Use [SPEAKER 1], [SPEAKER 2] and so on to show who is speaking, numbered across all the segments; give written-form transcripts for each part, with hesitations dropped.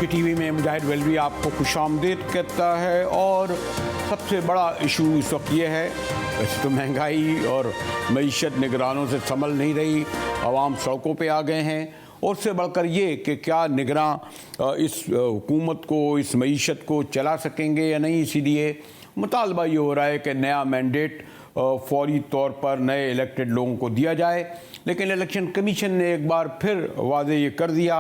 [SPEAKER 1] की टीवी में मुजाहिद वेलवी आपको खुशामदीद कहता है। और सबसे बड़ा इशू इस वक्त ये है, वैसे तो महंगाई और मईशत निगरानों से संभल नहीं रही, आवाम सड़कों पे आ गए हैं। और उससे बढ़कर ये कि क्या निगरान इस हुकूमत को, इस मईशत को चला सकेंगे या नहीं। इसीलिए मुतालबा ये हो रहा है कि नया मैंडेट फौरी तौर पर नए इलेक्टेड लोगों को दिया जाए। लेकिन इलेक्शन कमीशन ने एक बार फिर वादे ये कर दिया,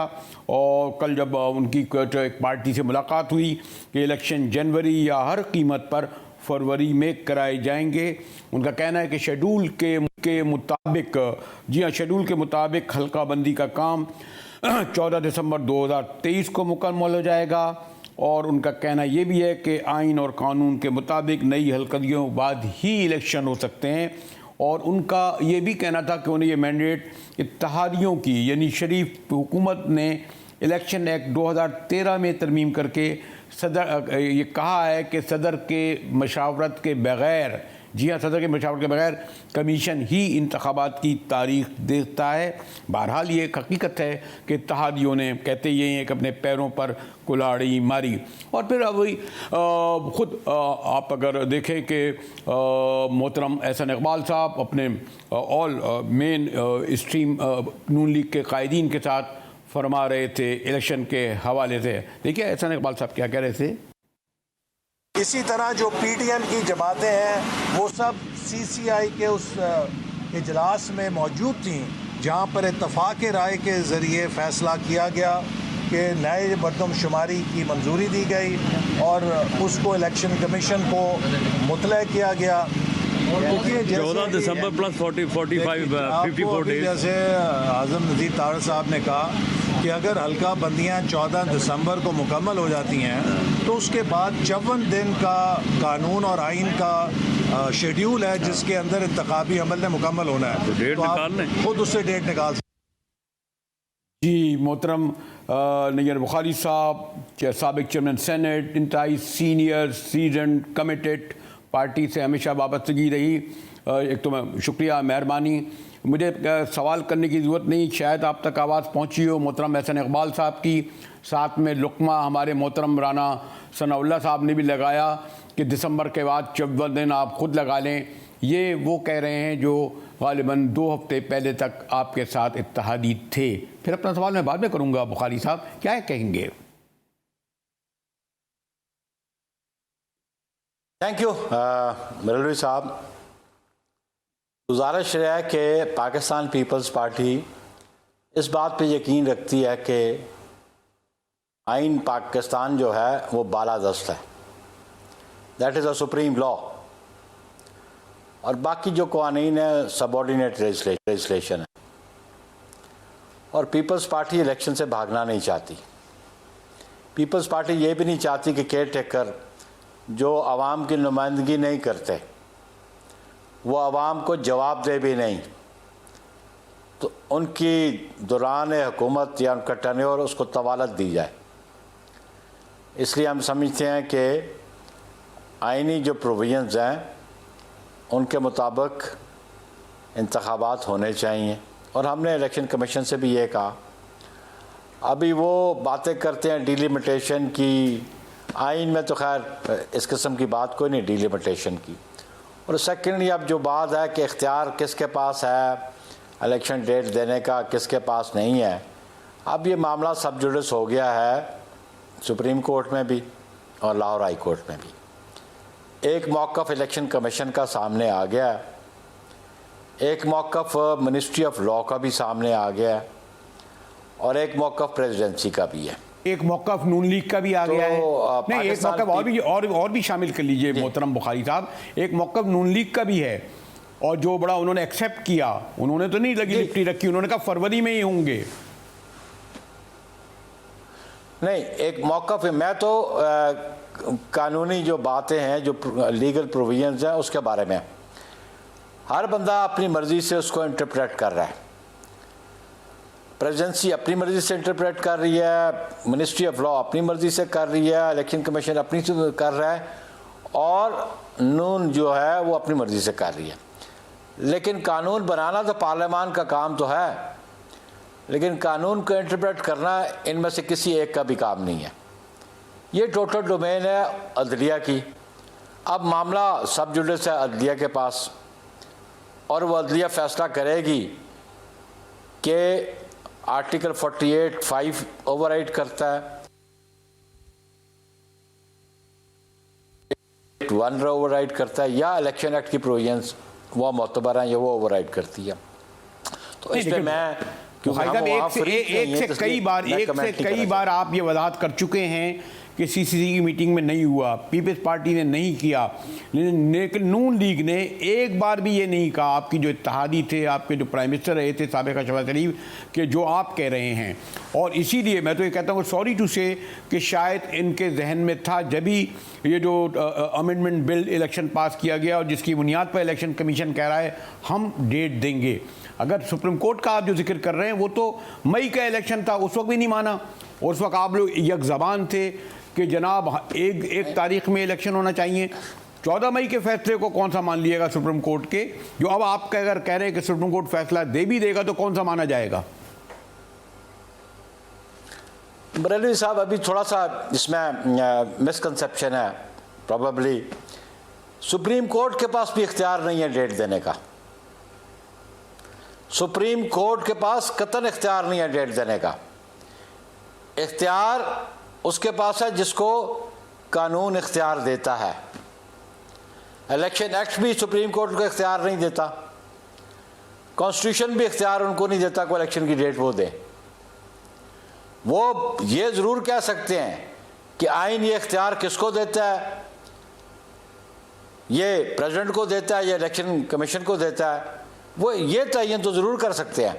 [SPEAKER 1] और कल जब उनकी एक पार्टी से मुलाकात हुई कि इलेक्शन जनवरी या हर कीमत पर फरवरी में कराए जाएंगे। उनका कहना है कि शेड्यूल के मुताबिक, जी हाँ, शेड्यूल के मुताबिक हल्का बंदी का काम 14 दिसंबर 2023 को मुकम्मल हो जाएगा। और उनका कहना ये भी है कि आइन और कानून के मुताबिक नई हल्कदियों बाद ही इलेक्शन हो सकते हैं। और उनका ये भी कहना था कि उन्हें ये मैंडेट इत्तेहादियों की, यानी शरीफ हुकूमत ने इलेक्शन एक्ट 2013 में तरमीम करके सदर ये कहा है कि सदर के मशावरत के बग़ैर, जी हाँ, सदर के मशावरत के बगैर कमीशन ही इंतखाबात की तारीख देता है। बहरहाल ये एक हकीकत है कि इत्तेहादियों ने, कहते ये हैं कि अपने पैरों पर कुल्हाड़ी मारी। और फिर अब ख़ुद आप अगर देखें कि मोहतरम एहसन इकबाल साहब अपने ऑल मेन स्ट्रीम नून लीग के कायदीन के साथ फरमा रहे थे इलेक्शन के हवाले से। देखिए एहसन इकबाल साहब क्या कह रहे थे।
[SPEAKER 2] इसी तरह जो पीटीएम की जमातें हैं वो सब सीसीआई के उस इजलास में मौजूद थीं, जहां पर इत्तफाक राय के ज़रिए फ़ैसला किया गया कि नए मरदमशुमारी की मंजूरी दी गई और उसको इलेक्शन कमीशन को मुतला किया गया।
[SPEAKER 3] 14 दिसंबर प्लस 54 डेज।
[SPEAKER 2] जैसे आज़म नज़ीर तारड़ साहब ने कहा कि अगर हल्का बंदियाँ 14 दिसंबर को मुकम्मल हो जाती हैं तो उसके बाद 54 दिन का कानून और आइन का शेड्यूल है जिसके अंदर इंतखाबी अमल ने मुकम्मल होना है।
[SPEAKER 3] तो डेट निकालने,
[SPEAKER 2] खुद उससे डेट निकाल।
[SPEAKER 1] जी, मोहतरम नैयर बुखारी साहब, साबिक चेयरमैन सेनेट, इंतहाई सीनियर सीजन कमिटेड, पार्टी से हमेशा वाबस्तगी रही। एक तो मैं शुक्रिया, मेहरबानी। मुझे सवाल करने की ज़रूरत नहीं, शायद आप तक आवाज़ पहुंची हो मोहतरम एहसन इकबाल साहब की। साथ में लुकमा हमारे मोहतरम राना सनाउल्लाह साहब ने भी लगाया कि दिसंबर के बाद 14 दिन आप खुद लगा लें। ये वो कह रहे हैं जो गालिबन 2 हफ्ते पहले तक आपके साथ इत्तेहादी थे। फिर अपना सवाल मैं बाद में करूँगा। बुखारी साहब क्या कहेंगे।
[SPEAKER 4] थैंक यू मलवी साहब। गुजारिश है कि पाकिस्तान पीपल्स पार्टी इस बात पे यकीन रखती है कि आइन पाकिस्तान जो है वो बालादस्त है, that is a supreme law, और बाकी जो कानून है सबऑर्डिनेट लेजिस्लेशन है। और पीपल्स पार्टी इलेक्शन से भागना नहीं चाहती। पीपल्स पार्टी ये भी नहीं चाहती कि केयर टेकर जो आवाम की नुमाइंदगी नहीं करते वो आवाम को जवाब दे भी नहीं, तो उनकी दौरान हुकूमत या उनका टर्नओवर उसको तवालत दी जाए। इसलिए हम समझते हैं कि आइनी जो प्रोविजंस हैं उनके मुताबिक इंतखाबात होने चाहिए। और हमने इलेक्शन कमीशन से भी ये कहा, अभी वो बातें करते हैं डिलिमिटेशन की, आइन में तो खैर इस किस्म की बात कोई नहीं डिलिमिटेशन की। और सेकेंडली अब जो बात है कि इख्तियार किसके पास है इलेक्शन डेट देने का, किसके पास नहीं है, अब ये मामला सब जुडिस हो गया है सुप्रीम कोर्ट में भी और लाहौर हाई कोर्ट में भी। एक मौक़िफ़ इलेक्शन कमीशन का सामने आ गया है, एक मौक़िफ़ मिनिस्ट्री ऑफ लॉ का भी सामने आ गया है, और एक मौक़िफ़ प्रेसिडेंसी का भी है,
[SPEAKER 1] एक मौक़िफ़ नून लीग का भी आ गया है। नहीं, एक मौक़िफ़ और भी शामिल कर लीजिए मोहतरम बुखारी साहब। एक मौक़िफ़ नून लीग का भी है, और जो बड़ा उन्होंने एक्सेप्ट किया, उन्होंने तो नहीं लगी लिपटी रखी, उन्होंने कहा फरवरी में ही होंगे।
[SPEAKER 4] नहीं, एक मौक़िफ़, मैं तो कानूनी जो बातें हैं, जो लीगल प्रोविजंस हैं, उसके बारे में हर बंदा अपनी मर्ज़ी से उसको इंटरप्रेट कर रहा है। प्रेसिडेंसी अपनी मर्ज़ी से इंटरप्रेट कर रही है, मिनिस्ट्री ऑफ लॉ अपनी मर्ज़ी से कर रही है, इलेक्शन कमीशन अपनी से कर रहा है, और नून जो है वो अपनी मर्ज़ी से कर रही है। लेकिन कानून बनाना तो पार्लियामान का काम तो है। लेकिन कानून को इंटरप्रेट करना इनमें से किसी एक का भी काम नहीं है। ये टोटल डोमेन है अदलिया की। अब मामला सब जुडिस है अदलिया के पास, और वो अदलिया फैसला करेगी कि आर्टिकल 48(5) ओवरराइड करता है, 1 ओवरराइड करता है, या इलेक्शन एक्ट की प्रोविजंस वो मोतबर हैं या वो ओवरराइड करती है। तो इस पर मैं
[SPEAKER 1] एक से कई बार आप ये वजाहत कर चुके हैं कि सीसीसी की मीटिंग में नहीं हुआ, पीपल्स पार्टी ने नहीं किया, लेकिन नून लीग ने एक बार भी ये नहीं कहा, आपकी जो इत्तेहादी थे, आपके जो प्राइम मिनिस्टर रहे थे साबिक़ शहबाज शरीफ, कि जो आप कह रहे हैं। और इसीलिए मैं तो ये कहता हूँ सॉरी टू से कि शायद इनके जहन में था जब ही ये जो अमेंडमेंट बिल इलेक्शन पास किया गया, और जिसकी बुनियाद पर इलेक्शन कमीशन कह रहा है हम डेट देंगे। अगर सुप्रीम कोर्ट का आप जो जिक्र कर रहे हैं वो तो मई का इलेक्शन था, उस वक्त भी नहीं माना, और उस वक्त आप लोग एक ज़बान थे कि जनाब एक तारीख में इलेक्शन होना चाहिए। 14 मई के फैसले को कौन सा मान लिएगा सुप्रीम कोर्ट के, जो अब आप अगर कह रहे हैं कि सुप्रीम कोर्ट फैसला दे भी देगा तो कौन सा माना जाएगा?
[SPEAKER 4] बरेलवी साहब, अभी थोड़ा सा इसमें मिसकंसेप्शन है प्रॉबेबली। सुप्रीम कोर्ट के पास भी इख्तियार नहीं है डेट देने का। सुप्रीम कोर्ट के पास कतन इख्तियार नहीं है डेट देने का। इख्तियार उसके पास है जिसको कानून इख्तियार देता है। इलेक्शन एक्ट भी सुप्रीम कोर्ट को इख्तियार नहीं देता, कॉन्स्टिट्यूशन भी इख्तियार उनको नहीं देता कोई इलेक्शन की डेट वो दे। वो ये ज़रूर कह सकते हैं कि आइन ये इख्तियार किसको देता है, ये प्रेसिडेंट को देता है या इलेक्शन कमीशन को देता है, वो ये तयन तो ज़रूर कर सकते हैं,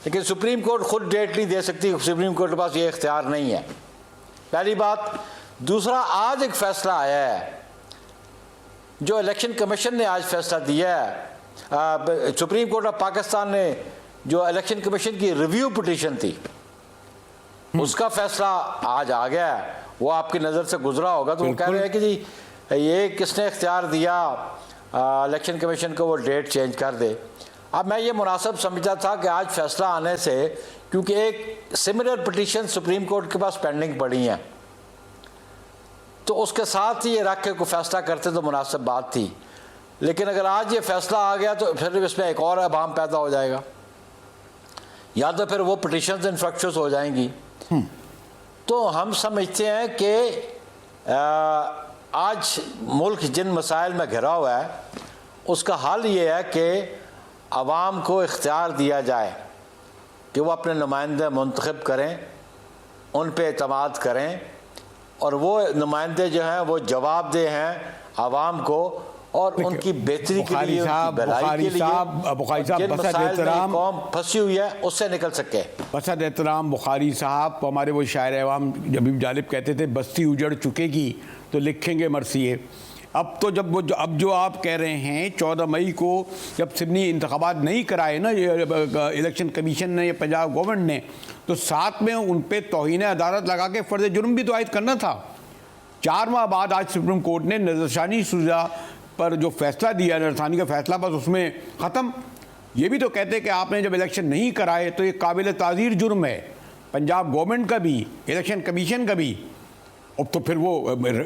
[SPEAKER 4] लेकिन सुप्रीम कोर्ट खुद डेट नहीं दे सकती। सुप्रीम कोर्ट के पास ये इख्तियार नहीं है, पहली बात। दूसरा, आज एक फ़ैसला आया है जो इलेक्शन कमीशन ने आज फैसला दिया है। सुप्रीम कोर्ट ऑफ पाकिस्तान ने जो इलेक्शन कमीशन की रिव्यू पिटीशन थी उसका फैसला आज आ गया है, वो आपकी नज़र से गुजरा होगा। तो वो कह रहे हैं कि जी ये किसने इख्तियार दिया इलेक्शन कमीशन को वो डेट चेंज कर दे। अब मैं ये मुनासिब समझता था कि आज फैसला आने से, क्योंकि एक सिमिलर पिटीशन सुप्रीम कोर्ट के पास पेंडिंग पड़ी हैं, तो उसके साथ ही ये रख के को फैसला करते तो मुनासिब बात थी। लेकिन अगर आज ये फैसला आ गया तो फिर इसमें एक और अभाम पैदा हो जाएगा, या तो फिर वो पिटीशंस इन्फेक्शस हो जाएंगी। तो हम समझते हैं कि आज मुल्क जिन मसाइल में घिरा हुआ है उसका हल ये है कि आवाम को इख्तियार दिया जाए कि वो अपने नुमाइंदे मुंतखब करें, उन पे एतमाद करें, और वो नुमाइंदे जो हैं वो जवाबदेह हैं आवाम को और उनकी बेहतरी के लिए, उनकी भलाई के लिए, जिन मसाइल में कौम फंसी हुई है उससे निकल सके।
[SPEAKER 1] बसद एहतराम बुखारी साहब, हमारे वो शायर अवाम जबीब जालिब कहते थे बस्ती उजड़ चुकेगी तो लिखेंगे मरसिए। अब तो अब जो आप कह रहे हैं 14 मई को जब सिडनी इंतखाबात नहीं कराए ना ये इलेक्शन कमीशन ने या पंजाब गवर्नमेंट ने, तो साथ में उन पर तौहीन अदालत लगा के फ़र्ज़ जुर्म भी तो आयद करना था। 4 माह बाद आज सुप्रीम कोर्ट ने नज़रसानी सुजा पर जो फैसला दिया, नज़रसानी का फैसला बस उसमें ख़त्म। ये भी तो कहते कि आपने जब इलेक्शन नहीं कराए तो ये काबिल ताज़ीर जुर्म है, पंजाब गवर्नमेंट का भी, इलेक्शन कमीशन का भी। अब तो फिर वो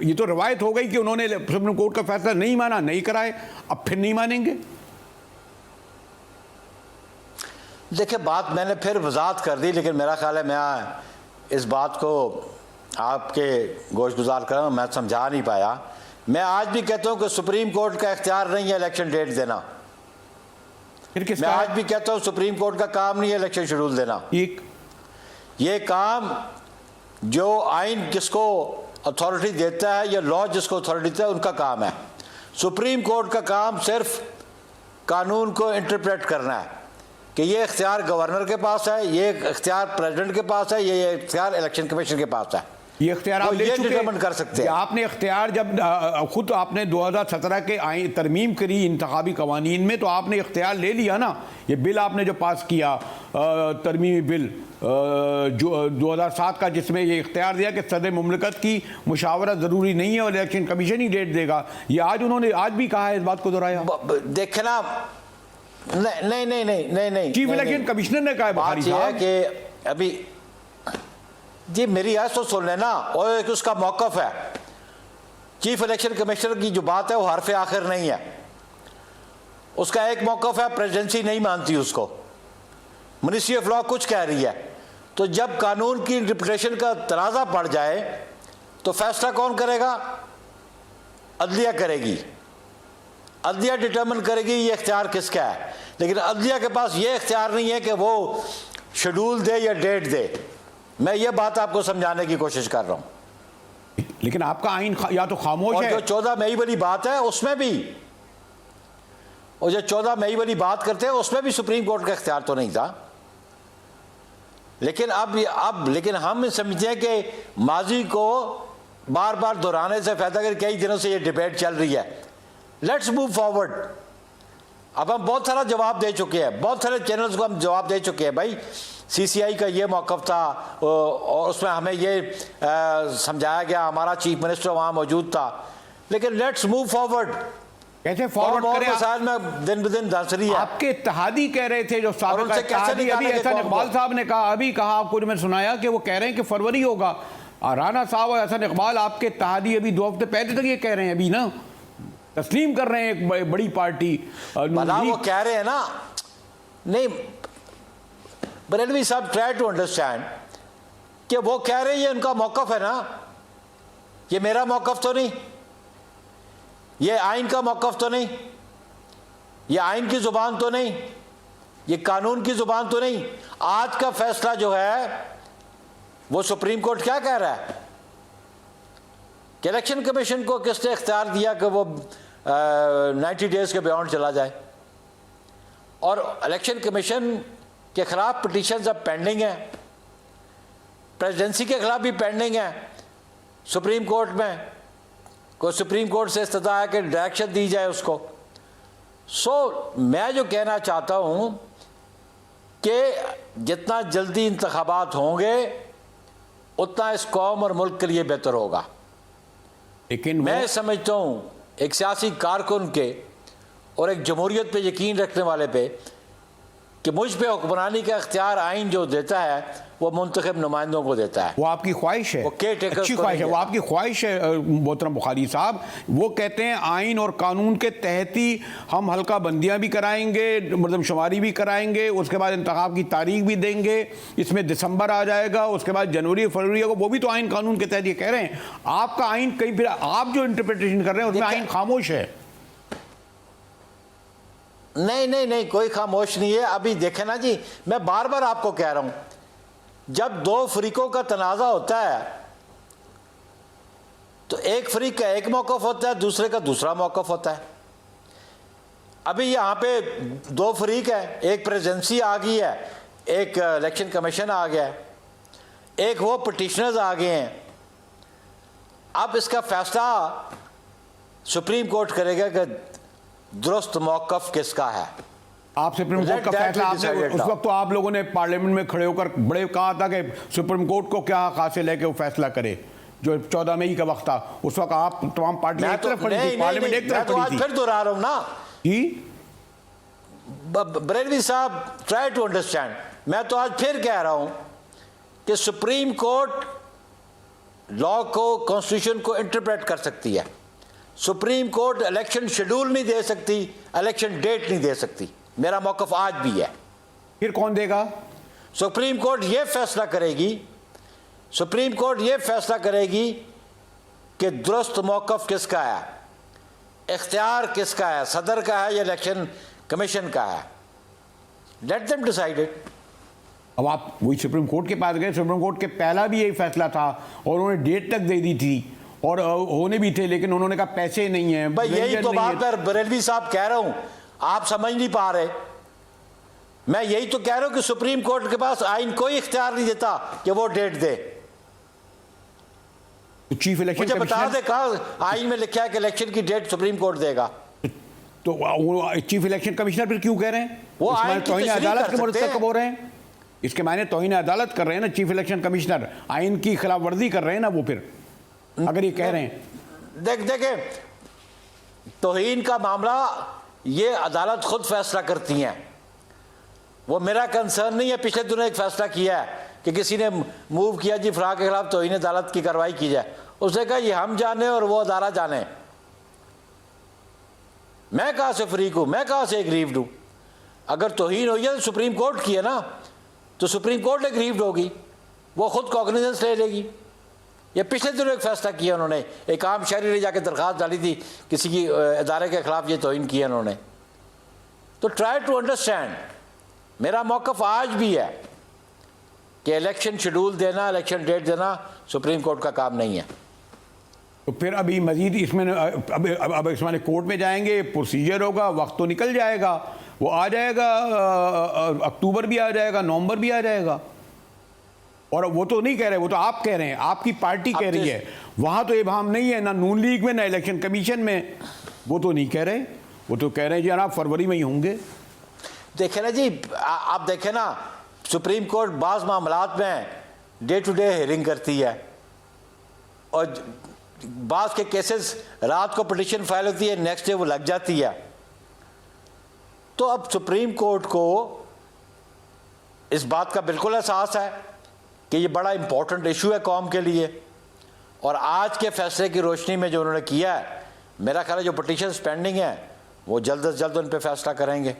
[SPEAKER 1] ये तो रवायत हो गई कि उन्होंने सुप्रीम कोर्ट का फैसला नहीं माना, नहीं कराए, अब फिर नहीं मानेंगे।
[SPEAKER 4] देखिए, बात मैंने फिर वजाहत कर दी, लेकिन मेरा ख्याल है मैं इस बात को आपके गोशगुजार कर मैं समझा नहीं पाया। मैं आज भी कहता हूं कि सुप्रीम कोर्ट का इख्तियार नहीं है इलेक्शन डेट देना। मैं आज भी कहता हूं सुप्रीम कोर्ट का काम नहीं है इलेक्शन शेड्यूल देना। ये काम जो आइन जिसको अथॉरिटी देता है या लॉ जिसको अथॉरिटी देता है उनका काम है। सुप्रीम कोर्ट का काम सिर्फ कानून को इंटरप्रेट करना है कि ये इख्तियार गवर्नर के पास है, ये इख्तियार प्रेसिडेंट के पास है, ये इख्तियार इलेक्शन कमीशन के पास है।
[SPEAKER 1] ये इख्तियार आप ले चुके
[SPEAKER 4] डिटरमिन कर सकते हैं।
[SPEAKER 1] आपने इख्तियार जब खुद आपने 2017 के तरमीम करी इंतखाबी कवानीन में, तो आपने इख्तियार ले लिया ना। ये बिल आपने जो पास किया तरमीमी बिल जो 2007 का, जिसमें ये इख्तियार दिया कि सदर मुमलिकत की मुशावरत ज़रूरी नहीं है और इलेक्शन कमीशन ही डेट देगा, ये आज उन्होंने आज भी कहा है, इस बात को दोहराया।
[SPEAKER 4] देखना नहीं,
[SPEAKER 1] चीफ इलेक्शन कमिश्नर ने कहा है
[SPEAKER 4] बात यह है कि अभी जी मेरी आज तो सुन लेना, और एक उसका मौक़िफ़ है, चीफ इलेक्शन कमिश्नर की जो बात है वो हरफ आखिर नहीं है। उसका एक मौक़िफ़ है, प्रेसिडेंसी नहीं मानती उसको, मिनिस्ट्री ऑफ लॉ कुछ कह रही है। तो जब कानून की इंटरप्रिटेशन का तनाज़ा पड़ जाए तो फैसला कौन करेगा? अदलिया करेगी। अदलिया डिटर्मिन करेगी ये इख्तियार किसका है, लेकिन अदलिया के पास ये इख्तियार नहीं है कि वो शेड्यूल दे या डेट दे। मैं ये बात आपको समझाने की कोशिश कर रहा हूँ।
[SPEAKER 1] लेकिन आपका आइन या तो खामोश
[SPEAKER 4] और
[SPEAKER 1] है।
[SPEAKER 4] जो 14 मई वाली बात है उसमें भी, और जो 14 मई वाली बात करते हैं उसमें भी सुप्रीम कोर्ट का इख्तियार तो नहीं था। लेकिन अब लेकिन हम समझते हैं कि माजी को बार बार दोहराने से फायदा कर, कई दिनों से ये डिबेट चल रही है, लेट्स मूव फॉरवर्ड। अब हम बहुत सारा जवाब दे चुके हैं, बहुत सारे चैनल्स को हम जवाब दे चुके हैं। भाई सीसीआई का ये मौक़िफ़ था और उसमें हमें ये समझाया गया, हमारा चीफ मिनिस्टर वहाँ मौजूद था, लेकिन लेट्स मूव फॉरवर्ड।
[SPEAKER 1] कैसे फॉरवर्ड करें?
[SPEAKER 4] मसाइल में दिन ब दिन धंस रही है।
[SPEAKER 1] आपके इत्तेहादी कह रहे थे जो साबिक़
[SPEAKER 4] उनसे कैसे
[SPEAKER 1] इत्तेहादी, अभी एहसान इकबाल साहब ने कहा, अभी कहा आपको, मैंने सुनाया कि वो कह रहे हैं कि फरवरी होगा। राना साहब और एहसान इकबाल आपके इत्तेहादी अभी 2 हफ्ते पहले तक ये कह रहे हैं, अभी ना तस्लीम कर रहे हैं एक बड़ी पार्टी।
[SPEAKER 4] वो कह रहे हैं ना, नहीं बरेलवी साहब ट्राई टू अंडरस्टैंड कि वो कह रहे हैं ये उनका मौक़िफ़ है ना, ये मेरा मौक़िफ़ तो नहीं, ये आइन का मौक़िफ़ तो नहीं, ये आइन की ज़ुबान तो नहीं, ये कानून की ज़ुबान तो नहीं। आज का फैसला जो है वो सुप्रीम कोर्ट क्या कह रहा है कि इलेक्शन कमीशन को किसने इख्तियार दिया कि वो 90 डेज़ के बियॉन्ड चला जाए, और इलेक्शन कमीशन के खिलाफ पिटीशंस अब पेंडिंग है, प्रेसिडेंसी के खिलाफ भी पेंडिंग है सुप्रीम कोर्ट में। को सुप्रीम कोर्ट से इस्तदा है कि डायरेक्शन दी जाए उसको। मैं जो कहना चाहता हूँ कि जितना जल्दी इंतखाबात होंगे उतना इस कौम और मुल्क के लिए बेहतर होगा।
[SPEAKER 1] लेकिन
[SPEAKER 4] मैं समझता हूँ एक सियासी कारकुन के और एक जमहूरियत पे यकीन रखने वाले पे कि मुझ पे हुक्मरानी का इख्तियार आइन जो देता है वो मुंतखब नुमाइंदों को देता है।
[SPEAKER 1] वो आपकी ख्वाहिश है, अच्छी ख्वाहिश है, वो आपकी ख्वाहिश है मोहतरम बुखारी साहब। वो कहते हैं आइन और कानून के तहत ही हम हल्का बंदियाँ भी कराएंगे, मरदमशुमारी भी कराएंगे, उसके बाद इंतखाब की तारीख भी देंगे, इसमें दिसंबर आ जाएगा, उसके बाद जनवरी फरवरी होगा, वो भी तो आइन कानून के तहत ये कह रहे हैं। आपका आइन कहीं, फिर आप जो इंटरप्रिटेशन कर रहे हैं उसमें आइन खामोश है।
[SPEAKER 4] नहीं, कोई खामोश नहीं है। अभी देखें ना जी, मैं बार बार आपको कह रहा हूं, जब 2 फरीकों का तनाज़ा होता है तो एक फरीक का एक मौक़िफ़ होता है, दूसरे का दूसरा मौक़िफ़ होता है। अभी यहाँ पे 2 फरीक है, एक प्रेसिडेंसी आ गई है, एक इलेक्शन कमीशन आ गया है, एक वो पिटिशनर्स आ गए हैं। अब इसका फैसला सुप्रीम कोर्ट करेगा कि दुरुस्त मौक़िफ़ किसका है।
[SPEAKER 1] आप सुप्रीम कोर्ट का फैसला, आपने उस वक्त तो आप लोगों ने पार्लियामेंट में खड़े होकर बड़े कहा था कि सुप्रीम कोर्ट को क्या हक़ हासिल है कि वो फैसला करे, जो 14 मई का वक्त था। उस वक्त आप तमाम पार्टियां एक तरफ खड़ी थी, पार्लियामेंट एक तरफ खड़ी थी।
[SPEAKER 4] फिर दोहरा रहा हूं ना
[SPEAKER 1] जी
[SPEAKER 4] बरेलवी साहब, ट्राई टू अंडरस्टैंड। मैं तो आज फिर कह रहा हूं कि सुप्रीम कोर्ट लॉ को, कॉन्स्टिट्यूशन को इंटरप्रेट कर सकती है। सुप्रीम कोर्ट इलेक्शन शेड्यूल नहीं दे सकती, इलेक्शन डेट नहीं दे सकती। मेरा मौक़िफ़ आज भी है।
[SPEAKER 1] फिर कौन देगा?
[SPEAKER 4] सुप्रीम कोर्ट ये फैसला करेगी, सुप्रीम कोर्ट ये फैसला करेगी कि दुरुस्त मौक़िफ़ किसका है, इख्तियार किसका है, सदर का है या इलेक्शन कमीशन का है। Let them decide it.
[SPEAKER 1] अब आप वही सुप्रीम कोर्ट के पास गए, सुप्रीम कोर्ट के पहला भी यही फैसला था और उन्होंने डेट तक दे दी थी और होने भी थे, लेकिन उन्होंने कहा पैसे नहीं है।
[SPEAKER 4] भाई यही तो बात पर बरेलवी साहब कह रहा हूं, आप समझ नहीं पा रहे। मैं यही तो कह रहा हूं कि सुप्रीम कोर्ट के पास आइन कोई इख्तियार नहीं देता कि वो डेट दे।
[SPEAKER 1] तो चीफ इलेक्शन
[SPEAKER 4] मुझे बता दे, कहा आइन में लिखा है कि इलेक्शन की डेट सुप्रीम कोर्ट देगा।
[SPEAKER 1] तो वो चीफ इलेक्शन कमिश्नर फिर क्यों कह रहे हैं?
[SPEAKER 4] वो आइन की
[SPEAKER 1] तौहीन
[SPEAKER 4] तशरीह
[SPEAKER 1] अदालत
[SPEAKER 4] कर
[SPEAKER 1] के
[SPEAKER 4] सकते
[SPEAKER 1] मुर्तकब हो रहे हैं, इसके मायने तौहीन अदालत कर रहे हैं ना चीफ इलेक्शन कमिश्नर, आइन की खिलाफ वर्जी कर रहे हैं ना वो। फिर अगर ये कह रहे हैं,
[SPEAKER 4] देखे तौहीन का मामला ये अदालत खुद फैसला करती हैं, वो मेरा कंसर्न नहीं है। पिछले दिनों एक फैसला किया है कि किसी ने मूव किया जी फलां के खिलाफ तौहीन अदालत की कार्रवाई की जाए, उसने कहा ये हम जाने और वो अदारा जाने, मैं कहाँ से फ्रीक हूँ, मैं कहाँ से एग्रीव्ड हूँ। अगर तौहीन हुई है तो सुप्रीम कोर्ट की है ना, तो सुप्रीम कोर्ट एग्रीव्ड होगी, वो खुद कॉग्निजेंस ले लेगी। ये पिछले दिनों एक फैसला किया उन्होंने, एक आम शहरी ने जाके दरख्वास्त डाली थी किसी की अदारे के खिलाफ, ये तौहीन किया उन्होंने। तो ट्राई टू अंडरस्टैंड, मेरा मौक़िफ़ आज भी है कि इलेक्शन शेड्यूल देना, इलेक्शन डेट देना सुप्रीम कोर्ट का काम नहीं है।
[SPEAKER 1] तो फिर अभी मजीद इसमें अब इसमें कोर्ट में जाएंगे, प्रोसीजर होगा, वक्त तो निकल जाएगा, वो आ जाएगा, अक्टूबर भी आ जाएगा, नवंबर भी आ जाएगा। और वो तो नहीं कह रहे, वो तो आप कह रहे हैं, आपकी पार्टी कह रही है, वहाँ तो इबाहम नहीं है ना नून लीग में ना इलेक्शन कमीशन में, वो तो नहीं कह रहे, वो तो कह रहे हैं जी जनाब फरवरी में ही होंगे।
[SPEAKER 4] देखें ना जी, आप देखें ना, सुप्रीम कोर्ट बाज़ मामलात में डे टू डे हियरिंग करती है और बाज़ के केसेस रात को पिटीशन फाइल होती है, नेक्स्ट डे वो लग जाती है। तो अब सुप्रीम कोर्ट को इस बात का बिल्कुल एहसास है कि ये बड़ा इंपॉर्टेंट इशू है कौम के लिए, और आज के फैसले की रोशनी में जो उन्होंने किया है, मेरा ख्याल है जो पिटीशन पेंडिंग है वो जल्द से जल्द उन पर फैसला करेंगे।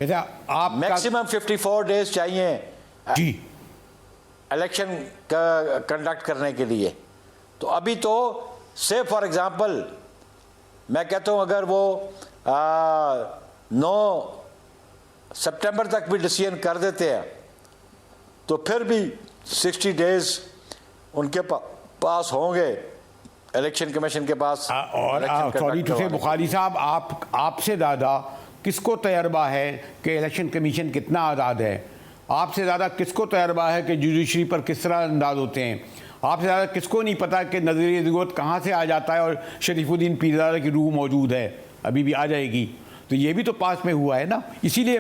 [SPEAKER 1] आप
[SPEAKER 4] मैक्सिमम 54 डेज चाहिए
[SPEAKER 1] जी
[SPEAKER 4] इलेक्शन का कंडक्ट करने के लिए। तो अभी तो से फॉर एग्जांपल मैं कहता हूँ अगर वो 9 सितंबर तक भी डिसीजन कर देते हैं तो फिर भी 60 डेज उनके पास होंगे इलेक्शन कमीशन के पास।
[SPEAKER 1] और सॉरी टू से बुखारी साहब, आपसे ज़्यादा किसको तजर्बा है कि इलेक्शन कमीशन कितना आज़ाद है? आपसे ज़्यादा किसको तजर्बा है कि जुडिशरी पर किस तरह अंदाज होते हैं? आपसे ज़्यादा किसको नहीं पता कि नज़रिए ज़रूरत कहाँ से आ जाता है और शरीफुद्दीन पीरज़ादा की रूह मौजूद है, अभी भी आ जाएगी। तो ये भी तो पास में हुआ है ना, इसीलिए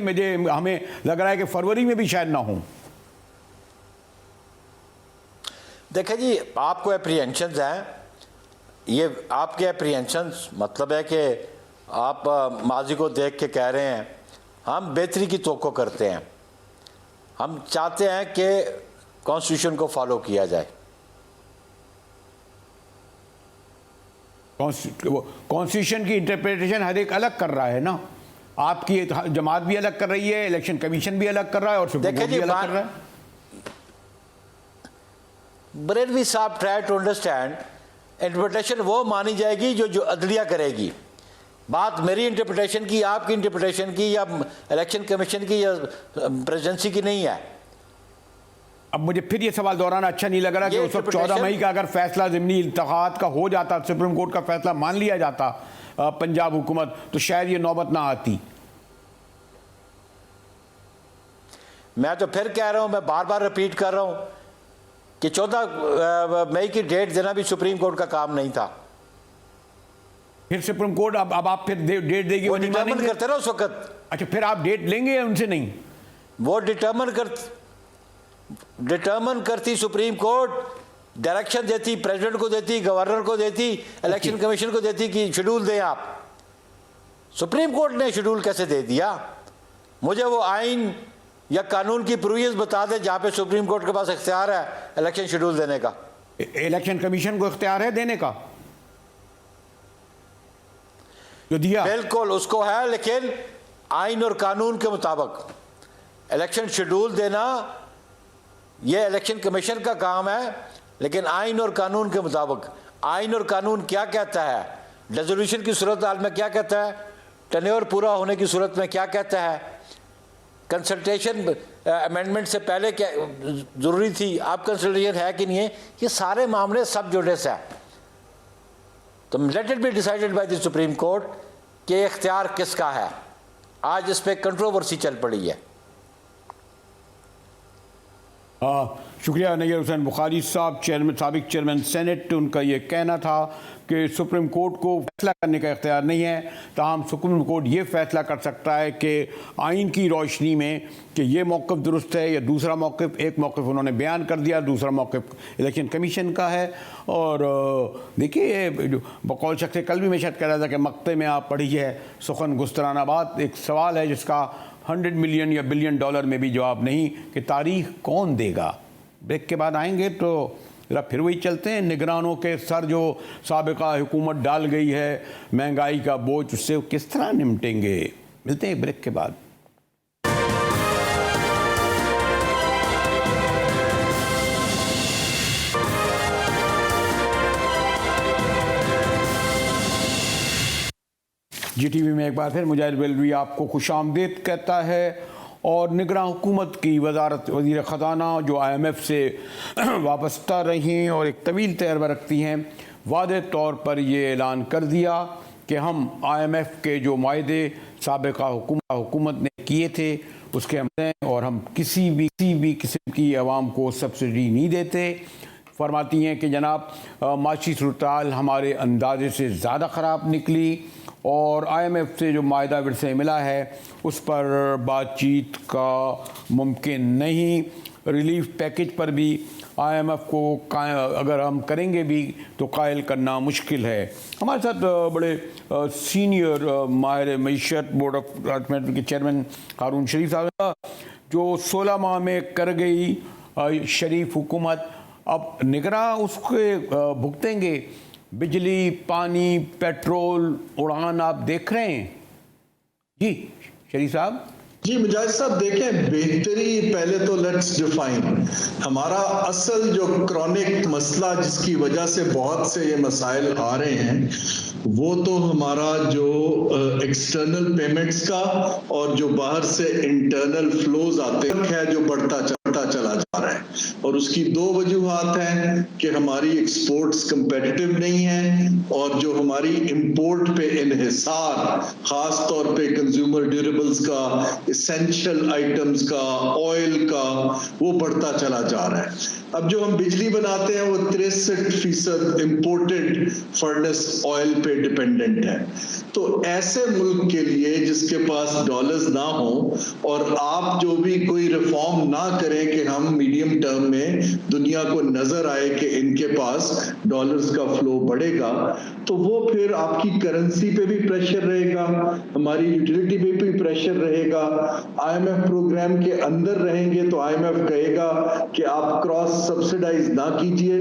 [SPEAKER 1] हमें लग रहा है कि फरवरी में भी शायद ना हो।
[SPEAKER 4] देखें जी, आपको एप्रीहेंशंस हैं, ये आपके एप्रीहेंशंस मतलब है कि आप माजी को देख के कह रहे हैं हम बेहतरी की तवक्को करते हैं, हम चाहते हैं कि कॉन्स्टिट्यूशन को फॉलो किया जाए।
[SPEAKER 1] कॉन्स्टिट्यूशन की इंटरप्रिटेशन हर एक अलग कर रहा है ना, आपकी जमात भी अलग कर रही है, इलेक्शन कमीशन भी अलग कर रहा है और सुप्रीम कोर्ट भी अलग कर रहा है।
[SPEAKER 4] बरेलवी साहब, ट्राई टू अंडरस्टैंड, इंटरप्रिटेशन वो मानी जाएगी जो अदलिया करेगी। बात मेरी इंटरप्रिटेशन की, आपकी इंटरप्रिटेशन की या इलेक्शन कमीशन की या प्रेसिडेंसी की नहीं है।
[SPEAKER 1] अब मुझे फिर ये सवाल दोहराना अच्छा नहीं लग रहा कि उस वक्त 14 मई का अगर फैसला ज़िमनी इंतखाबात का हो जाता, सुप्रीम कोर्ट का फैसला मान लिया जाता पंजाब हुकूमत, तो शायद ये नौबत ना आती।
[SPEAKER 4] मैं तो फिर कह रहा हूं, मैं बार बार रिपीट कर रहा हूं कि 14 मई की डेट देना भी सुप्रीम कोर्ट का काम नहीं था।
[SPEAKER 1] फिर सुप्रीम कोर्ट अब आप फिर डेट देगी,
[SPEAKER 4] वो डिटर्मिन करते ना उस वक्त।
[SPEAKER 1] अच्छा, फिर आप डेट लेंगे या उनसे नहीं?
[SPEAKER 4] वो डिटर्मिन करती सुप्रीम कोर्ट, डायरेक्शन देती, प्रेसिडेंट को देती, गवर्नर को देती, इलेक्शन कमीशन को देती कि शेड्यूल दें आप। सुप्रीम कोर्ट ने शेड्यूल कैसे दे दिया? मुझे वो आइन या कानून की प्रोविजंस बता दें जहां पे सुप्रीम कोर्ट के पास इख्तियार है इलेक्शन शेड्यूल देने का।
[SPEAKER 1] इलेक्शन कमीशन को इख्तियार है देने का, जो दिया
[SPEAKER 4] बिल्कुल उसको है, लेकिन आइन और कानून के मुताबिक इलेक्शन शेड्यूल देना यह इलेक्शन कमीशन का काम है, लेकिन आइन और कानून के मुताबिक। आइन और कानून क्या कहता है, रेजोल्यूशन की सूरत हाल में क्या कहता है, टेन्योर पूरा होने की सूरत में क्या कहता है, कंसल्टेशन अमेंडमेंट से पहले क्या ज़रूरी थी, अब कंसल्टेशन है कि नहीं है, ये सारे मामले सब जुडिस है। तो let it be decided by the supreme court कि इख्तियार किसका है। आज इस पर कंट्रोवर्सी चल पड़ी है।
[SPEAKER 1] शुक्रिया नैयर हुसैन बुखारी साहब, साबिक चेयरमैन सेनेट। उनका ये कहना था कि सुप्रीम कोर्ट को फैसला करने का इख्तियार नहीं है, ताहम सुप्रीम कोर्ट ये फैसला कर सकता है कि आइन की रोशनी में कि ये मौक़िफ़ दुरुस्त है या दूसरा मौक़िफ़। एक मौक़िफ़ उन्होंने बयान कर दिया, दूसरा मौक़िफ़ इलेक्शन कमीशन का है। और देखिए, बकौल शख्स कल भी मैं शायद कह रहा था कि मक्ते में आप पढ़ी है सुखन गुस्तराना बात, एक सवाल है जिसका 100 मिलियन या बिलियन डॉलर में भी जवाब नहीं कि तारीख कौन देगा। ब्रेक के बाद आएंगे तो जरा फिर वही चलते हैं, निगरानों के सर जो साबिका हुकूमत डाल गई है, महंगाई का बोझ, उससे किस तरह निपटेंगे। मिलते हैं ब्रेक के बाद। GTV में एक बार फिर मुजाहिद बेलवी आपको खुशामदीद कहता है। और निगरान हुकूमत की वजारत वज़ीर ख़जाना जो IMF से वाबस्ता रहीं और एक तवील तजर्बा रखती हैं, वादे तौर पर ये ऐलान कर दिया कि हम IMF के जो मायदे साबिका हुकूमत ने किए थे उसके हम हैं और हम किसी भी किस्म की आवाम को सब्सिडी नहीं देते। फरमाती हैं कि जनाब माशी सूरत-ए-हाल हमारे अंदाजे से ज़्यादा ख़राब निकली और IMF से जो मायदा विरसे मिला है उस पर बातचीत का मुमकिन नहीं। रिलीफ पैकेज पर भी IMF को अगर हम करेंगे भी तो कायल करना मुश्किल है। हमारे साथ बड़े सीनियर माहिर मईशत बोर्ड ऑफ मैनेजमेंट के चेयरमैन हारून शरीफ साहब, जो 16 माह में कर गई शरीफ हुकूमत, अब निगरां उसके भुगतेंगे। बिजली, पानी, पेट्रोल, उड़ान आप देख रहे हैं। जी शरीफ साहब।
[SPEAKER 5] जी मुजाहिद साहब, देखें, बेहतरी पहले तो लेट्स डिफाइन हमारा असल जो क्रॉनिक मसला जिसकी वजह से बहुत से ये मसाइल आ रहे हैं वो तो हमारा जो एक्सटर्नल पेमेंट्स का और जो बाहर से इंटरनल फ्लोज आते हैं जो बढ़ता चला जा रहा है। और उसकी दो वजूहात हैं कि हमारी एक्सपोर्ट्स कंपेटिटिव नहीं है और जो हमारी इंपोर्ट पे इन्हिसार, खास तौर पे कंज्यूमर ड्यूरेबल्स का, एसेंशियल आइटम्स का, ऑयल का, वो बढ़ता चला जा रहा है। अब जो हम बिजली बनाते हैं वो 63% इंपोर्टेड फर्नेस ऑयल पे डिपेंडेंट है। तो ऐसे मुल्क के लिए जिसके पास डॉलर्स ना हो और आप जो भी कोई रिफॉर्म ना करें कि हम मीडियम टर्म में दुनिया को नजर आए कि इनके पास डॉलर्स का फ्लो बढ़ेगा, तो वो फिर आपकी करेंसी पे भी प्रेशर रहेगा, हमारी यूटिलिटी पे भी प्रेशर रहेगा। IMF प्रोग्राम के अंदर रहेंगे तो IMF कहेगा कि आप क्रॉस सब्सिडाइज ना कीजिए,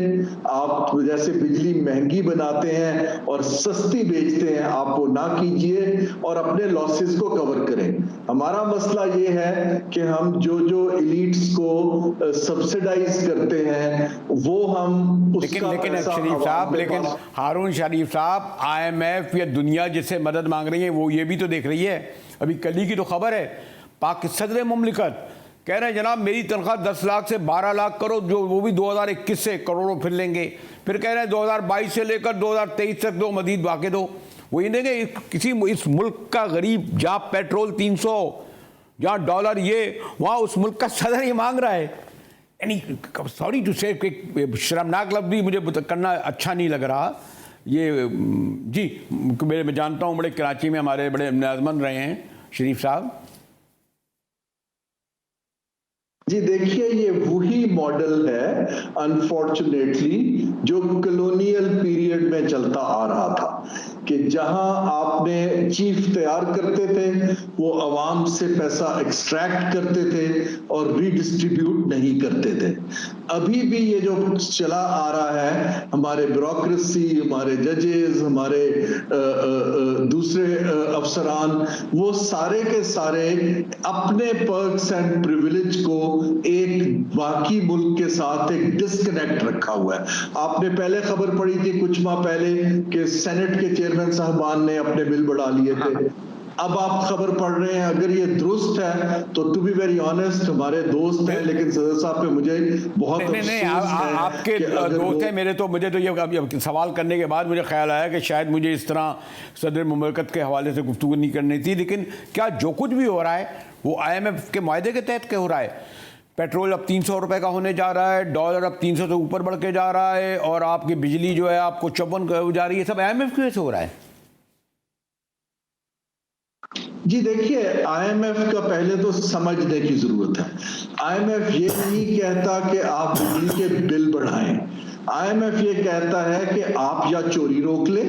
[SPEAKER 5] आप जैसे बिजली महंगी बनाते हैं और सस्ती बेचते हैं आप वो ना कीजिए और अपने लॉसेस को कवर करें। हमारा मसला ये है कि हम जो एलीट्स को सब्सिडाइज करते हैं वो हम
[SPEAKER 1] लेकिन शरीफ साहब, लेकिन हारून शरीफ साहब, IMF या दुनिया जिससे मदद मांग रही है वो ये भी तो देख रही है। अभी कल ही की तो खबर है, पाकिस्तान सदर मुमलिकत कह रहे हैं जनाब मेरी तनख्वाह 10 लाख से 12 लाख करो, जो वो भी 2021 से करोड़ों फिर लेंगे। फिर कह रहे हैं 2022 से लेकर 2023 तक दो, मजीद बाकी दो। वो ये देंगे किसी इस मुल्क का गरीब, जहाँ पेट्रोल 300, जहाँ डॉलर ये, वहाँ उस मुल्क का सदर ही मांग रहा है। यानी सॉरी टू से, शर्मनाक लफ्ज़ भी मुझे करना अच्छा नहीं लग रहा ये। जी मैं जानता हूँ बड़े कराची में हमारे बड़े नाज़मंद रहे हैं शरीफ साहब।
[SPEAKER 5] जी देखिए, ये वही मॉडल है अनफॉर्चुनेटली जो कॉलोनियल पीरियड में चलता आ रहा था कि जहां आपने चीफ तैयार करते थे, वो अवाम से पैसा एक्सट्रैक्ट करते थे और रीडिस्ट्रीब्यूट नहीं करते थे। अभी भी ये जो चला आ रहा है, हमारे ब्यूरोक्रेसी, हमारे जजेस, हमारे दूसरे अफसरान, वो सारे के सारे अपने पर्क्स एंड प्रिविलेज को एक बाकी मुल्क के साथ एक डिस्कनेक्ट रखा हुआ है। आपने पहले खबर पड़ी थी कुछ माह पहले कि सेनेट के चेयरमैन साहबान ने अपने बिल बढ़ा लिए थे। अब आप खबर पढ़ रहे हैं, अगर ये दुरुस्त है तो टू बी वेरी ऑनेस्ट हमारे दोस्त हैं, लेकिन सदर साहब पे मुझे बहुत
[SPEAKER 1] आपके दोस्त हैं मेरे, तो मुझे तो ये सवाल करने के बाद मुझे ख्याल आया कि शायद मुझे इस तरह सदर मुमलिकत के हवाले से गुफ्तगू नहीं करनी थी। लेकिन क्या जो कुछ भी हो रहा है वो IMF के मायदे के तहत क्या हो रहा है? पेट्रोल अब 300 रुपए का होने जा रहा है, डॉलर अब 300 से ऊपर बढ़ के जा रहा है और आपकी बिजली जो है आपको 54 जा रही है। सब IMF की वजह से हो रहा है।
[SPEAKER 5] जी देखिए, IMF का पहले तो समझने की जरूरत है। IMF ये नहीं कहता कि आप बिजली के बिल बढ़ाएं। IMF ये कहता है कि आप या चोरी रोक ले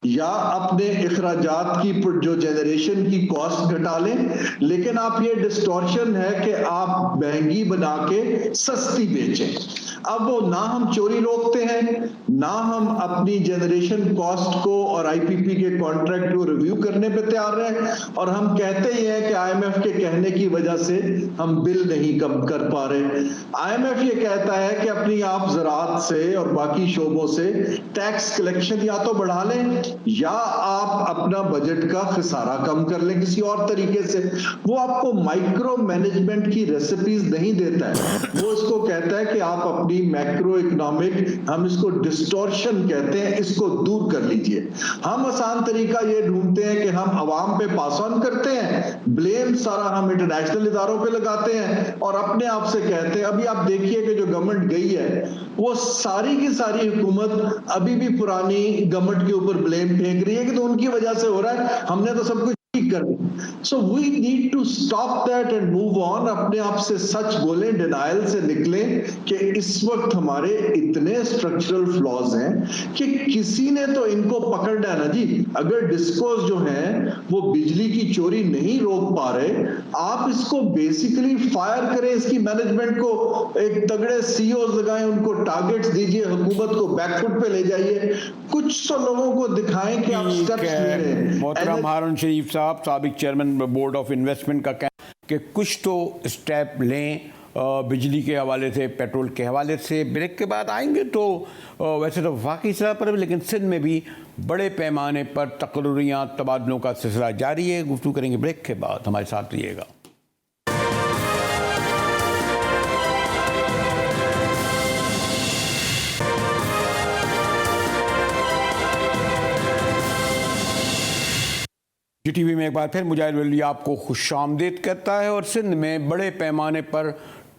[SPEAKER 5] या अपने अखराजात की जो जनरेशन की कॉस्ट घटा लें, लेकिन आप ये डिस्टॉर्शन है कि आप महंगी बना के सस्ती बेचें। अब वो ना हम चोरी रोकते हैं, ना हम अपनी जनरेशन कॉस्ट को और आईपीपी के कॉन्ट्रैक्ट को रिव्यू करने पे तैयार हैं, और हम कहते ही हैं कि आईएमएफ के कहने की वजह से हम बिल नहीं कम कर पा रहे। आईएमएफ ये कहता है कि अपनी आप ज़राअत से और बाकी शोबों से टैक्स कलेक्शन या तो बढ़ा लें या आप अपना बजट का खसारा कम कर लें किसी और तरीके से। वो आपको माइक्रो मैनेजमेंट की रेसिपीज नहीं देता है, वो इसको कहता है कि आप अपनी मैक्रो इकोनॉमिक, हम इसको डिस्टॉर्शन कहते हैं, इसको दूर कर लीजिए। हम आसान तरीका ये ढूंढते हैं कि हम अवाम पे पास ऑन करते हैं, ब्लेम सारा हम इंटरनेशनल इदारों पे लगाते हैं और अपने आप से कहते हैं। अभी आप देखिए कि जो गवर्नमेंट गई है वो सारी की सारी हुकूमत अभी भी पुरानी गवर्नमेंट के ऊपर ब्लेम फेंक रही है कि तो उनकी वजह से हो रहा है, हमने तो सब कुछ ठीक कर दिया। So we need to stop that and move on. अपने आप से सच बोलें, डिनायल से निकलें कि इस वक्त हमारे इतने स्ट्रक्चरल फ्लॉज हैं कि किसी ने तो इनको पकड़ना है ना जी। अगर डिस्कोस जो हैं वो बिजली की चोरी नहीं रोक पा रहे, आप इसको बेसिकली फायर करें, इसकी मैनेजमेंट को एक तगड़े सीईओ लगाएं, उनको टारगेट्स दीजिए, हुकूमत को बैकफुट पे ले जाइए, कुछ तो लोगों को दिखाएं कि आप स्टेप्स ले रहे हैं।
[SPEAKER 1] मोहतरम हारून शरीफ साहब, साबिक चेयरमैन बोर्ड ऑफ इन्वेस्टमेंट का कहना कि कुछ तो स्टेप लें बिजली के हवाले से, पेट्रोल के हवाले से। ब्रेक के बाद आएंगे तो वैसे तो वफाकी सतह पर भी, लेकिन सिंध में भी बड़े पैमाने पर तकरीरियाँ, तबादलों का सिलसिला जारी है। गुफ्तगू करेंगे ब्रेक के बाद, हमारे साथ रहिएगा। GTV में एक बार फिर मुजाहिद वली आपको खुशामदीद कहता है। और सिंध में बड़े पैमाने पर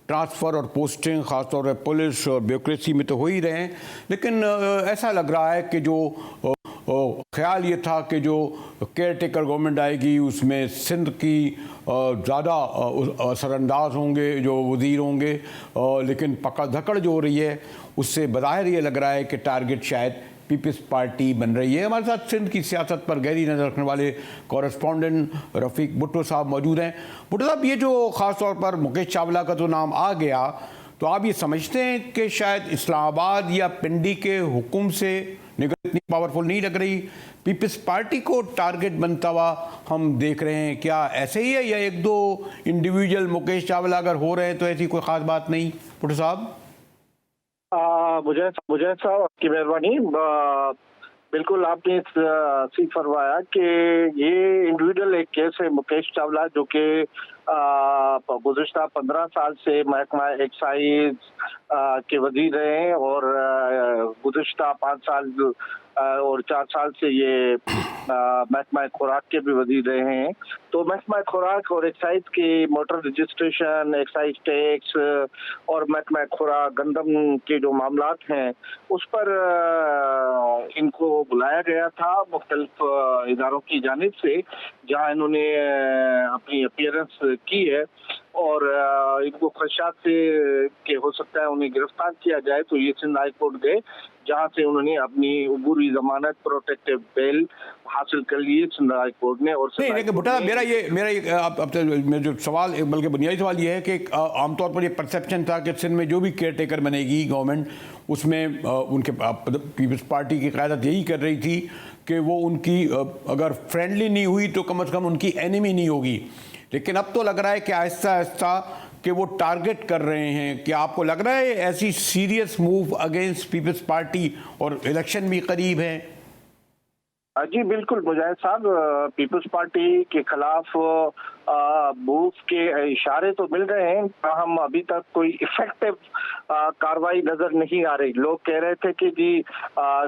[SPEAKER 1] ट्रांसफ़र और पोस्टिंग ख़ासतौर पर पुलिस और ब्यूरोक्रेसी में तो हो ही रहे हैं, लेकिन ऐसा लग रहा है कि जो ख्याल ये था कि जो केयर टेकर गवर्नमेंट आएगी उसमें सिंध की ज़्यादा असरअंदाज होंगे जो वज़ीर होंगे, लेकिन पकड़ धकड़ जो हो रही है उससे बज़ाहिर ये लग रहा है कि टारगेट शायद पीपल्स पार्टी बन रही है। हमारे साथ सिंध की सियासत पर गहरी नज़र रखने वाले कॉरेस्पॉन्डेंट रफ़ीक भुट्टो साहब मौजूद हैं। भुट्टो साहब, ये जो ख़ास तौर पर मुकेश चावला का जो नाम आ गया, तो आप ये समझते हैं कि शायद इस्लामाबाद या पिंडी के हुक्म से निगरानी इतनी पावरफुल नहीं लग रही, पीपल्स पार्टी को टारगेट बनता हुआ हम देख रहे हैं? क्या ऐसे ही है या एक दो इंडिविजुअल मुकेश चावला अगर हो रहे हैं तो ऐसी कोई ख़ास बात नहीं? भुट्टो साहब।
[SPEAKER 6] मुझे साहब आपकी मेहरबानी। बिल्कुल आपने ठीक फरमाया कि ये इंडिविजुअल एक केस है मुकेश चावला, जो कि गुज़िश्ता 15 साल से महकमा एक्साइज के वजीर रहे हैं और गुज़िश्ता 5 साल और 4 साल से ये महकमा खुराक के भी वजीर रहे हैं। तो महकमा खुराक और एक्साइज की मोटर रजिस्ट्रेशन, एक्साइज टैक्स और महकमा खुराक गंदम के जो मामलात हैं उस पर इनको बुलाया गया था मुख्तलिफ इदारों की जानिब से, जहां इन्होंने अपनी अपीयरेंस की है और इनको खदशात से कि हो सकता है उन्हें गिरफ्तार किया जाए, तो ये सिंध हाई कोर्ट गए, जहां से उन्होंने अपनी अबूरी जमानत प्रोटेक्टिव बेल हासिल कर ली सिंध हाई कोर्ट ने। और
[SPEAKER 1] नहीं, लेकिन भुट्टो, मेरा जो सवाल, बल्कि बुनियादी सवाल ये है कि आमतौर पर ये परसेप्शन था कि सिंध में जो भी केयर टेकर बनेगी गवर्नमेंट, उसमें उनके पीपल्स पार्टी की क़यादत यही कर रही थी कि वो उनकी अगर फ्रेंडली नहीं हुई तो कम से कम उनकी एनिमी नहीं होगी। लेकिन अब तो लग रहा है कि आहिस्ता आहिस्ता कि वो टारगेट कर रहे हैं। कि आपको लग रहा है ऐसी serious move against Peoples Party, और इलेक्शन भी करीब है?
[SPEAKER 6] जी बिल्कुल मुजाहिद साहब, पीपल्स पार्टी के खिलाफ मूव के इशारे तो मिल रहे हैं, हम अभी तक कोई इफेक्टिव कार्रवाई नजर नहीं आ रही। लोग कह रहे थे कि जी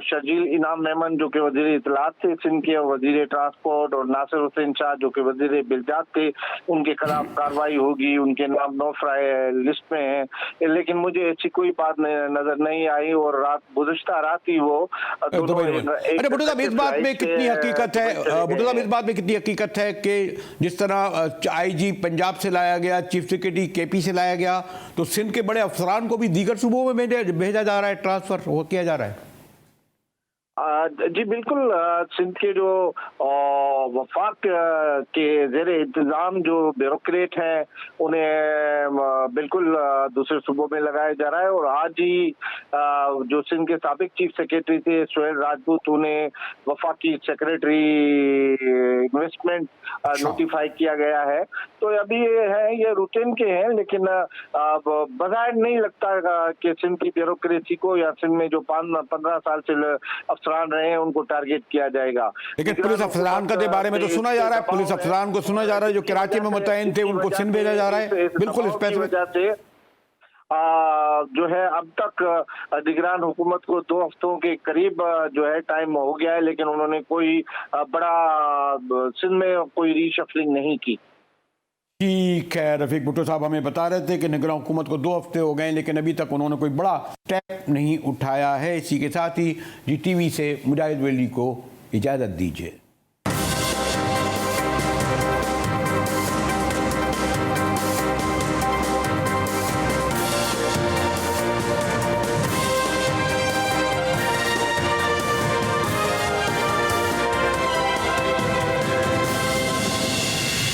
[SPEAKER 6] शर्जील इनाम मेमन जो कि वजीर इत्तलात थे सिंध के, वजीर ट्रांसपोर्ट, और नासिर हुसैन शाह जो कि वजीर बिलजात थे, उनके खिलाफ कार्रवाई होगी, उनके नाम नो फ्राई लिस्ट में है, लेकिन मुझे ऐसी कोई बात नजर नहीं आई। और गुज़िश्ता रात ही वो
[SPEAKER 1] भुट्टो साहब, इस बात में कितनी हकीकत है? भुट्टो साहब, इस बात में कितनी हकीकत है कि जिस तरह आईजी पंजाब से लाया गया, चीफ सेक्रेटरी केपी से लाया गया, तो सिंध के बड़े अफसरान को भी दीगर सूबों में भेजा जा रहा है, ट्रांसफर वो किया जा रहा है?
[SPEAKER 6] जी बिल्कुल, सिंध के जो वफाक के ज़ेरे इंतज़ाम जो ब्यूरोक्रेट हैं उन्हें बिल्कुल दूसरे सूबों में लगाया जा रहा है। और आज ही जो सिंध के साबिक चीफ सेक्रेटरी थे सुहेल राजपूत, उन्हें वफाकी सेक्रेटरी इन्वेस्टमेंट नोटिफाई किया गया है। तो अभी ये रूटीन के हैं, लेकिन बज़ाहिर नहीं लगता कि सिंध की ब्यूरोक्रेसी को या सिंध में जो 15 साल से अफसरान रहे हैं उनको टारगेट किया जाएगा।
[SPEAKER 1] लेकिन पुलिस अफसरान के बारे में तो सुना जा रहा है, पुलिस अफसरान को सुना जा रहा है जो कराची में मुतयन थे उनको सिंध भेजा जा रहा है। बिल्कुल स्पेसिफिक
[SPEAKER 6] वजह से जो है अब तक निगरान हुकूमत को 2 हफ्तों के करीब जो है टाइम हो गया है, लेकिन उन्होंने कोई बड़ा सिंध में कोई रीशफलिंग नहीं की।
[SPEAKER 1] ठीक है, रफीक भुट्टो साहब हमें बता रहे थे कि निगरान हुकूमत को 2 हफ्ते हो गए लेकिन अभी तक उन्होंने कोई बड़ा स्टेप नहीं उठाया है। इसी के साथ ही GTV से मुजाहिद वली को इजाज़त दीजिए।